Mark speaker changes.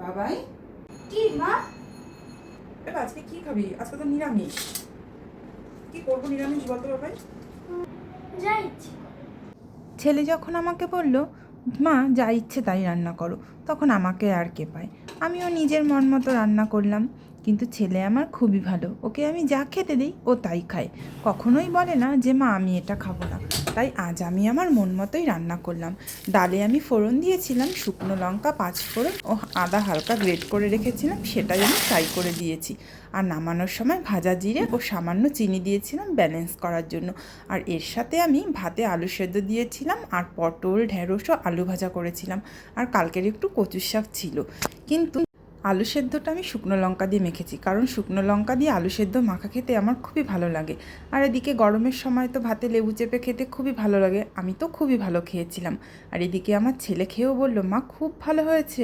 Speaker 1: বাবাই,
Speaker 2: কি মা?
Speaker 1: আজকে কি খাবি? আজকে তো নিরামিষ। কি করবো নিরামিষ বলতো বাবাই?
Speaker 2: যা ইচ্ছে।
Speaker 3: ছেলে যখন আমাকে বলল, মা যা ইচ্ছে তাই রান্না করো, তখন আমাকে আর কে পায়। আমিও নিজের মন মতো রান্না করলাম। কিন্তু ছেলে আমার খুবই ভালো, ওকে আমি যা খেতে দিই ও তাই খায়, কখনোই বলে না যে মা আমি এটা খাবো না। তাই আজ আমি আমার মন মতোই রান্না করলাম। ডালে আমি ফোড়ন দিয়েছিলাম শুকনো লঙ্কা, 5 ফোড়ন ও আদা হালকা গ্রেট করে রেখেছিলাম, সেটাই আমি ফ্রাই করে দিয়েছি। আর নামানোর সময় ভাজা জিরে ও সামান্য চিনি দিয়েছিলাম ব্যালেন্স করার জন্য। আর এর সাথে আমি ভাতে আলু সেদ্ধ দিয়েছিলাম, আর পটল, ঢেঁড়স ও আলু ভাজা করেছিলাম। আর কালকের একটু কচুর শাক ছিল। কিন্তু আলু সেদ্ধটা আমি শুকনো লঙ্কা দিয়ে মেখেছি, কারণ শুকনো লঙ্কা দিয়ে আলু সেদ্ধ মাখা খেতে আমার খুবই ভালো লাগে। আর এদিকে গরমের সময় তো ভাতে লেবু চেপে খেতে খুবই ভালো লাগে, আমি তো খুবই ভালো খেয়েছিলাম। আর এদিকে আমার ছেলে খেয়েও বলল, মা খুব ভালো হয়েছে।